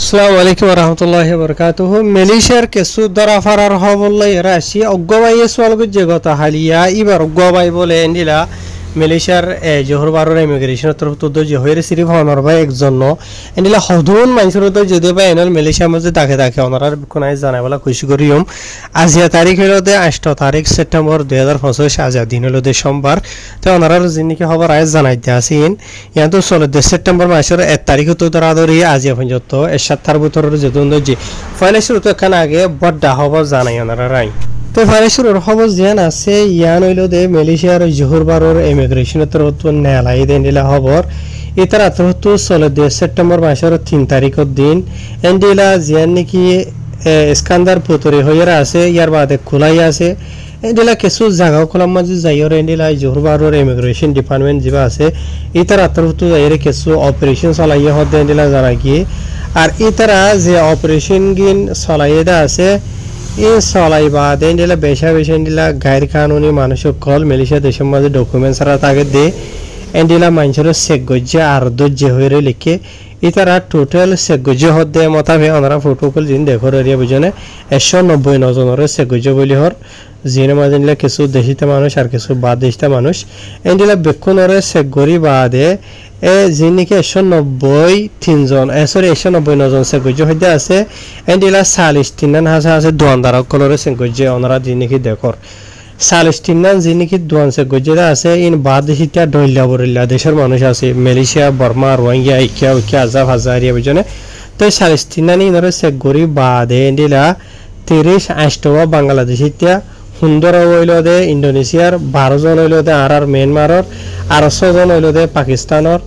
আসসালামু আলাইকুম রহমতুল্লাহি বরকাতুহ মালয়েশিয়ার কেসু দরা ফারার হবল্লাই রাশি অগ্গবাই সোয়ালগুজ জগত হালিয়া ইবার অগ্গবাই বলে এন্ডিলা মালয়েশিয়ার জোহর বারোর ইমিগ্রেশন তরফ তো জোহরের সিরিফ হনর ভাই একজন এন্ডিলা হদুন মানুষের তো যদি ভাই এনল মালয়েশিয়ার মধ্যে তাকে তাকে অনারার কোনায় জানাইবলা খুশি করিম আজিয়া তারিখ হলদে 8 তারিখ সেপ্টেম্বর 2025 আজ দিন হলদে সোমবার তো অনারার জিনিকে খবর আজ জানাইতে আসিন ইয়ান তো 16 সেপ্টেম্বর মাসের 1 তারিখ তো তারা ধরি আজিয়া পর্যন্ত 7 বছরের যেতুন জি ফাইলে শুরু তো এখানে আগে বড় খবর জানাই অনারা রাই তো ফাইলে শুরুর খবর জান আছে ইয়ান হইল দে মালয়েশিয়ার জোহর বারোর ইমিগ্রেশনের তরফ নেলাই দেনিলা খবর ইতারা তরফ 16 সেপ্টেম্বর মাসের 3 তারিখের দিন এন্ডিলা জিয়ান নাকি স্কান্দার পুতরে হইরা আছে ইয়ার বাদে খোলাই আছে এন্ডিলা কিছু জায়গা খোলার মাঝে যাইর এন্ডিলা জোহর বারোর ইমিগ্রেশন ডিপার্টমেন্ট যেবা আছে ইতারা তরফ যাইরে কিছু অপারেশন চালাইয়া হতে এন্ডিলা জানা কি আর ইতারা যে অপারেশন গিন চালাইয়া আছে এই চলাই বাদ এন্ডিলা বেশা বেশা এন্ডিলা গায়ের কানুনি মানুষক কল মালয়েশিয়া দেশের মাঝে ডকুমেন্টস আর তাকে দে এন্ডিলা মানুষের সেগজ্জে আর দজ্জে হয়ে লিখে ইতারা টোটাল সেগজ্জে হদে মতাবে ওনারা ফটোকল জিন দেখর এরিয়া বুঝনে 190 জনের সেগজ্জে বলি হর জিনে মাঝে কিছু দেশিতে মানুষ আর কিছু বাদ দেশিতে মানুষ এন্ডিলা বেক্ষণরে সেগরি বাদে যিনিকে 193 জন সরি 190 জন সেগজ্জে হইতে আছে এন্ডিলা 43 হাসা আছে দোয়ানদার কলরে সেগজ্জে ওনারা যিনিকে দেখর 43 যিনিকে দোয়ান সেগজ্জে আছে ইন বাদ দেশিতে ডইলা বরিলা দেশের মানুষ আছে মালয়েশিয়া বর্মা রোহিঙ্গা ইকিয়া আজাব হাজারিয়া বুঝনে তো 43 ইনরে সেগরি বাদে এন্ডিলা 30 আষ্টবা বাংলাদেশিতে সুন্দর হইল দে ইন্দোনেশিয়ার 12 জন হইল দে আর মিয়ানমারর আর 6 জন হইল দে পাকিস্তানর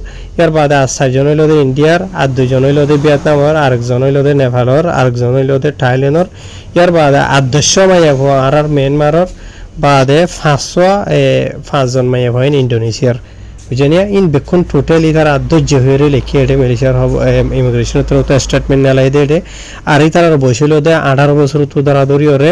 এর বাদে 4 জন হইল দে ইন্ডিয়ার আর 2 জন হইল দে ভিয়েতনামর আরেকজন হইল দে নেপালর আরেকজন হইল দে থাইল্যান্ডর এর বাদে 800 মাইয়া আর মিয়ানমারর বাদে 5 জন মাইয়া হইন ইন্দোনেশিয়ার বুঝনিয়া ইন বেকুন টোটাল ইদার আদজ্জ হইরে লিখে এডে মালয়েশিয়ার ইমিগ্রেশন তো স্টেটমেন্ট নালাই দে আর ইতার বয়সিল দে 18 বছর তো দরাদরি ওরে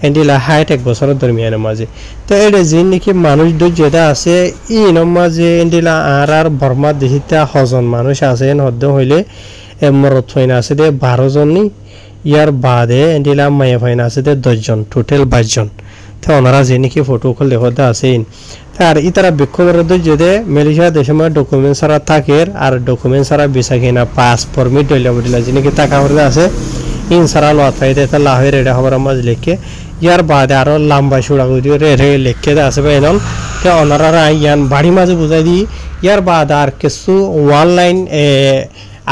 এন্ডিলা হাইট 1 বছরের দরমিয়ানের মাঝে তো এডে জিন নাকি মানুষ যেটা আছে ইনর মাঝে এন্ডিলা আর বর্মা দেশিতে হজন মানুষ আছে হদ্দ হইলে মরত হইনা আছে দে 12 জন নি ইয়ার বাদে এন্ডিলা মায়া ফাইনা আছে দে 10 জন টোটাল 22 জন তো ওনারা যে নাকি ফটো কল দেখতে আছেন আর ইতারা বিক্ষোভের যদি মালয়েশিয়া দেশের মধ্যে ডকুমেন্ট ছাড়া থাকে আর ডকুমেন্ট ছাড়া ভিসা কিনা পাস পারমিট দইলা বদিলা যে নাকি টাকা হরে আছে ইন সারা লত ফাইদে তা লাহের এটা খবর মাঝ লিখে ইয়ার বাদে আরো লম্বা সুড়া করে রে লিখে আছে বাইনল তো ওনারা ইয়ান বাড়ি মাঝে বুঝাই দি ইয়ার বাদে আর কিছু অনলাইন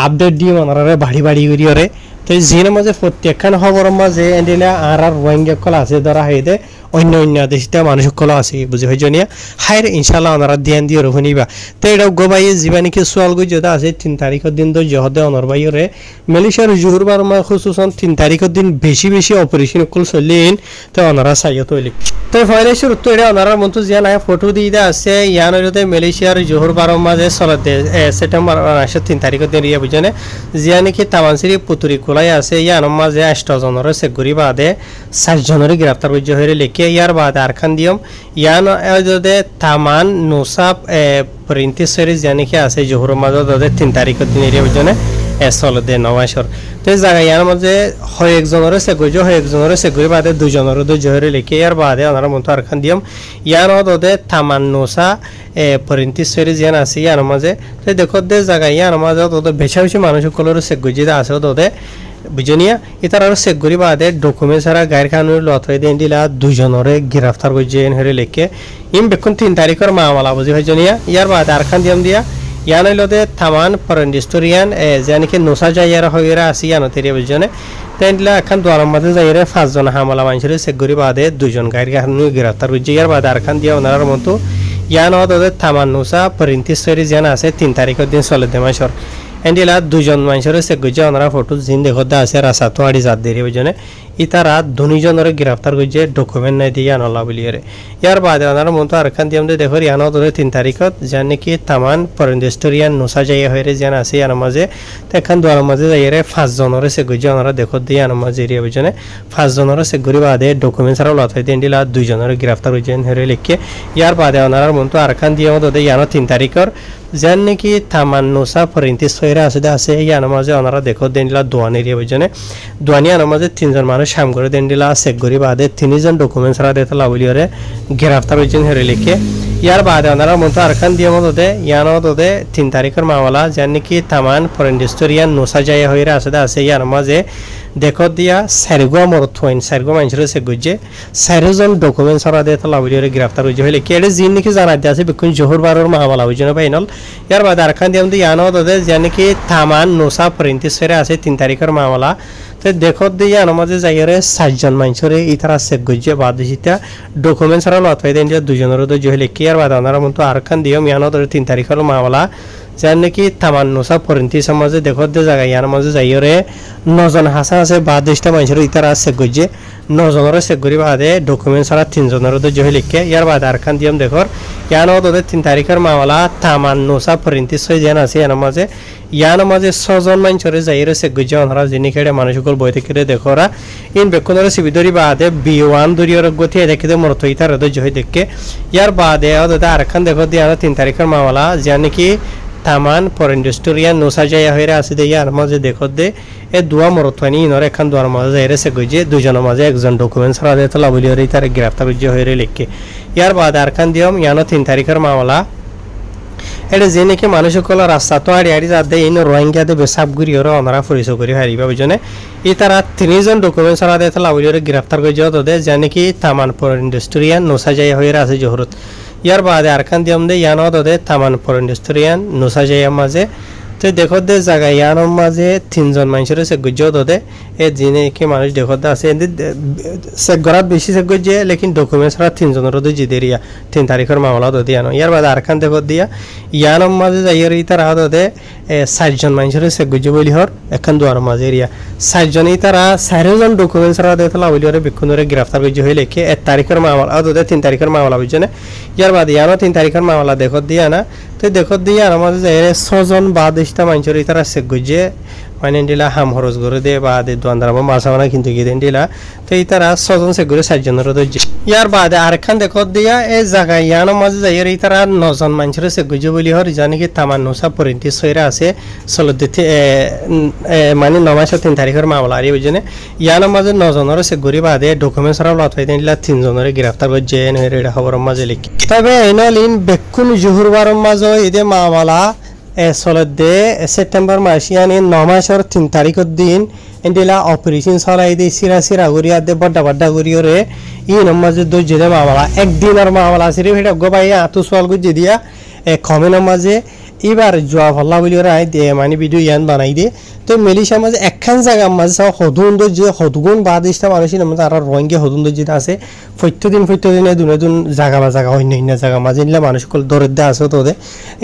আপডেট দিয়ে ওনারা বাড়ি বাড়ি করিয়ে তো জিনের মাঝে প্রত্যেকখান খবর মাঝে এন্ডিলা আর রোহিঙ্গা কল আছে ধরা হইতে অন্য অন্য দেশতে মানুষ কল আছে বুঝি হইজনিয়া হাইর ইনশাআল্লাহ ওনারা ধ্যান দিয়ে রহনিবা তো এটা গোবাই জীবানিকে সোয়াল গই যেটা আছে 3 তারিখের দিন তো জহদে অনর বাইরে মালয়েশিয়ার জোহর বারমা খুসুসান 3 তারিখের দিন বেশি বেশি অপারেশন কল চলেন তো ওনারা সাইয়ত হইলি তো ফাইলে শুরু তো এটা ওনারা মন্তু জিয়া না ফটো দিদা আছে ইয়ান হইতে মালয়েশিয়ার জোহর বারমা যে চলতে সেপ্টেম্বর 3 তারিখের দিন ইয়া বুঝনে জিয়া নাকি তামানসিরি পুতুরি কোলাই আছে ইয়ান মাঝে 8 জনের সেগুরি বাদে 7 জনের গ্রেফতার হইছে হইরে লিখে ইয়ার বাদে আরখান দিয়ম ইয়ান যদি তামান নোসাব প্রিন্টিস সিরিজ জানি কি আছে জোহর মাঝে 3 তারিখের দিন ইয়া বুঝনে চলতে নমাসর তো জায়গা ইয়ার মাঝে হয় একজনের সেগুরি হয় একজনের সেগুরি বাদে 2 জনের জোহরে লিখে ইয়ার বাদে ওনারা মতো আরখান দিয়ম ইয়ান ওদে তামান নোসা প্রিন্টিস সিরিজ জান আছে ইয়ার মাঝে তো দেখো দে জায়গা ইয়ার মাঝে ওদে বেশি বেশি মানুষ কলর সেগুরি আছে ওদে বুঝনিয়া ইতার আর সেগুরি বাদে ডকুমেন্ট সারা গায়ের কানুনি লত হয়ে দেন দিলা 2 জনরে গ্রেফতার করছেন হরে লিখে ইম বেকুন 3 তারিখের মামলা বুঝি হইজনিয়া ইয়ার বাদে আরখান দিয়াম দিয়া ইয়ান হইলদে থামান পরেন্ডিস্টোরিয়ান জানিকে নোসা যাইয়ারা হইরা আছে ইয়ান তেরিয়া বুঝনে তেনলা এখন দোয়ার মধ্যে যাইরে 5 জন হামলা মানুষের সেগুরি বাদে 2 জন গায়ের কানুনি গ্রেফতার করছে ইয়ার বাদে আরখান দিয়া ওনার মতো ইয়ান ওদে থামান নোসা পরেন্টিসরি জান আছে 3 তারিখের দিন চলতে মাসর এন্ডিলা 2 জন মানুষের সেগুজে ওনারা ফটো জিন দেখতে আছে রাসা তো আড়ি জাত দেরি বুঝনে ইতারা 2 জনের গ্রেফতার করছে ডকুমেন্ট নাই দিয়ে আনলা বলিয়ারে ইয়ার বাদে ওনারা মতো আরখান দিয়াম দে দেখো ইয়ান ওদে 3 তারিখত জানি কি তামান পরেন্ডিস্টোরিয়ান নোসা যাইয়া হইরে জান আছে ইয়ার মাঝে তখন দোয়ার মাঝে যাইরে 5 জনের সেগুজে ওনারা দেখো দিয়ে আন মাঝে এরিয়া বুঝনে 5 জনের সেগুরি বাদে ডকুমেন্ট ছাড়া লত হইতে এন্ডিলা 2 জনের গ্রেফতার করছেন হইরে লিখে ইয়ার বাদে ওনারা মতো আরখান দিয়াম দে ইয়ান 3 তারিখর যেন নাকি তামান নোসা ফরিন্তি সয়রা আছে ইয়ানোর মাঝে ওনারা দেখো দেন দিলা দোয়ানি এরিয়া বুঝনে দোয়ানি আনোর মাঝে 3জন মানুষ সাম করে দেন দিলা চেক করি বাদে 3জন ডকুমেন্টস রা দেতা লাবলিয়রে গ্রেফতার হইছেন হেরে লিখে ইয়ার বাদে ওনারা মতো আরখান দিয়ে মতো ইয়ানো দে 3 তারিখের মামলা যেন নাকি তামান ফরেন্ডিস্টোরিয়ান নোসা যায় হইরা আছে ইয়ানোর মাঝে দেখো দিয়া সারগো মরথইন সারগো মানুষের সে গুজে 4জন ডকুমেন্টস রা দেতা লাবলিয়রে গ্রেফতার হইছে হইলে কেড়ে জিন নাকি জানা আছে বিকুন জোহর বারর মামলা হইজনে বাইনল ইয়ার বাদে আরখান দিয়ে মতো ইয়ানো দে যেন নাকি তামান নোসা ফরেন্টিসরে আছে 3 তারিখের মামলা তো দেখো দিয়ে আমাদের যাইরে 4জন মানুষরে ইতারা চেক গজে বাদ দিতা ডকুমেন্টস রা লতাই দেন যে দুজনের তো জহলে কি আর বাদ ওনারা মতো আরখান দিও মিয়ানো 3 তারিখের মামলা জান নাকি তামান নোসা ফরেন্টি সমাজে দেখো দে জায়গা ইয়ার মাঝে যাইরে 9জন হাসা আছে বাদ 10টা মানুষরে ইতারা চেক গজে 9জনের চেক করি বাদে ডকুমেন্টস রা 3জনের তো জহলে কি ইয়ার বাদ আরখান দিম দেখো ইয়ানো তো 3 তারিখের মামলা তামান নোসা ফরেন্টি সই জান আছে ইয়ার মাঝে ইয়ার মাঝে 6জন মানুষরে যাইরে চেক গজে ওনারা যিনি খেড়ে মানুষগুলো বই থেকে দেখরা ইন বেকনরে সিবিদরি বাদে B1 দরিয়র গতি দেখতে মরতো ইতার তো জয় দেখকে ইয়ার বাদে ওদা আরখান দেখো দিয়া 3 তারিখের মামলা জান নাকি তামান ফরেন্ডিস্টোরিয়ান নোসা যায় হইরা আছে দে ইয়ার মাঝে দেখো দে এ দুয়া মরতনি ইনর এখান দুয়ার মাঝে যাইরে সে গজে দুজনের মাঝে একজন ডকুমেন্টস রা দেতা লাবলিয়রে ইতার গ্রেফতার হইছে হইরে লিখকে ইয়ার বাদে আরখান দিয়ম ইয়ানো 3 তারিখের মামলা এটা যে নাকি মানুষগুলো রাস্তা তো আড়ি যাতে এই রোহিঙ্গাতে বেসাব করি ওরা ওনারা পরিচয় করি হারিবা বুঝনে এই তারা 3জন ডকুমেন্টস রা দেতা লাবলিয়রে গ্রেফতার করে যাও দে যে নাকি তামান ফরেন্ডিস্টোরিয়ান নোসা যায় হইরা আছে জহরত ইয়ার বাদে আরখান দিয়ম দে ইয়ানো দে তামান ফরেন্ডিস্টোরিয়ান নোসা যায় মাঝে তো দেখো দে জায়গা ইয়ানোর মাঝে 3জন মানুষের সে গুজো দে এ জিনে কি মানুষ দেখো দে আছে সে গরাত বেশি সে গুজে লেকিন ডকুমেন্টস রা 3জনের তো জিদেরিয়া 3 তারিখের মামলা দে ইয়ানো ইয়ার বাদে আরখান দেখো দিয়া ইয়ানোর মাঝে যাইরে ইতারা দে 4জন মানুষের সে গুজো বলি হর এখন দুয়ার মাঝে এরিয়া 4জন ইতারা 4জন ডকুমেন্টস রা দেতলা বলিরে বিক্ষুনরে গ্রেফতার গুজো হইলে কি 1 তারিখের মামলা দে 3 তারিখের মামলা বুঝনে ইয়ার বাদে ইয়ানো 3 তারিখের মামলা দেখো দিয়া না তো দেখো দিয়া আমাদের যাইরে 6জন বাদ 10টা মানুষের ইতারা সে গুজে মানে দিলা হাম খরচ করে দে বা দে দোয়ানদার মাছাওনা কিন্তু কি দেন দিলা তো ইতারা 6জন সে গুরে 4জনের তো ইয়ার বাদে আরখান দেখো দিয়া এই জায়গা ইয়ানো মাঝে যাইরে ইতারা 9জন মানুষের সে গুজে বলি হর জানি কি তামান নোসা পরিন্তি সয়রা আছে সলদিতে মানে 9 মাসের 3 তারিখের মামলা আরি বুঝনে ইয়ানো মাঝে 9জনের সে গুরি বাদে ডকুমেন্টস রা লতাই দেন দিলা 3জনের গ্রেফতার করে জেন হইরে খবর মাঝে লিখি তবে এনলিন বেকুন জুহুরবার মাঝে ইদে মামলা চলতে সেপ্টেম্বর মাস ইয়ানি 9 মাসের 3 তারিখের দিন এন্ডিলা অপারেশন চলাই দিয়ে সিরা করিয়া দে বড্ডা করিয়রে ইন মাঝে দর্জে মামলা একদিনের মামলা সিরি হেটা গোবাইয়া আতু সোয়াল গুজি দিয়া কমেনের মাঝে এবার জোয়া ভল্লা বলি ওরা দে মানে ভিডিও ইয়ান বানাই দে তো মেলিশা মাঝে একখান জায়গা মাঝে সব হদুন্দ যে হদগুণ বাদ ইস্টা মানুষের মধ্যে আর রোহিঙ্গা হদুন্দ যেটা আছে প্রত্যেকদিন দুন জায়গা বা জায়গা অন্য জায়গা মাঝে নিলে মানুষ দরিদ্র আছে তো ওদের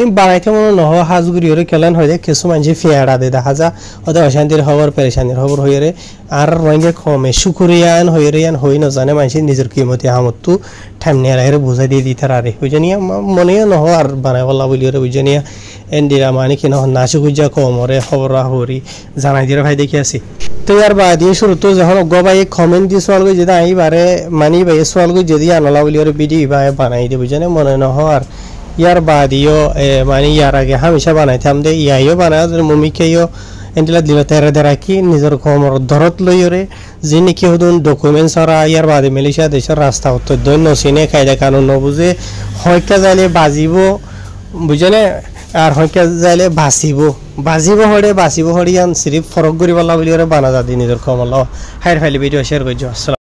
এই বানাইতে মনে নহ হাজগুড়ি ওরে কেলেন হয়ে কিছু মানুষ ফেয়ারা দে দেখা যা ওদের অশান্তির খবর পেরেশানির খবর হয়ে রে আর রোহিঙ্গা কমে সুকুরিয়ান হয়ে রে হয়ে না জানে মানুষ নিজের কিমতি হামতু ঠাইম নিয়ে রাখে বুঝাই দিয়ে দিতে আরে বুঝানিয়া মনেও নহ আর বানাই বলা বলি ওরে বুঝানিয়া এন্ডিরা মানে কি নহ নাচু গুজা কমরে খবর হরি জানাই দিয়ে ভাই দেখি আছি তো ইয়ার বাদ দিয়ে শুরু তো যখন গবাই কমেন্ট দিয়ে সোয়াল গই যেটা আইবারে মানি ভাই সোয়াল গই যদি আনলা বলি ওরে ভিডিও ভাই বানাই দিয়ে বুঝানে মনে নহ আর ইয়ার বাদিও মানে ইয়ার আগে হামেশা বানাইতাম দে ইয়াইও বানায় মুমিকেও এন্ডিলা দিলে তেরে দেরাকি নিজের কমর ধরত লইরে যে নাকি হদুন ডকুমেন্টস আর ইয়ার বাদে মালয়েশিয়া দেশের রাস্তা উত্তর দৈন্য সিনে কায়দা কানুন নবুঝে হয়কা যাইলে বাজিব বুঝলে আর হয়কা যাইলে বাজিব হড়ে ইয়ান সিরিফ ফরক করি বলা বলি বানা যাদি নিজের কমল হাইর ফাইলে ভিডিও শেয়ার করছো।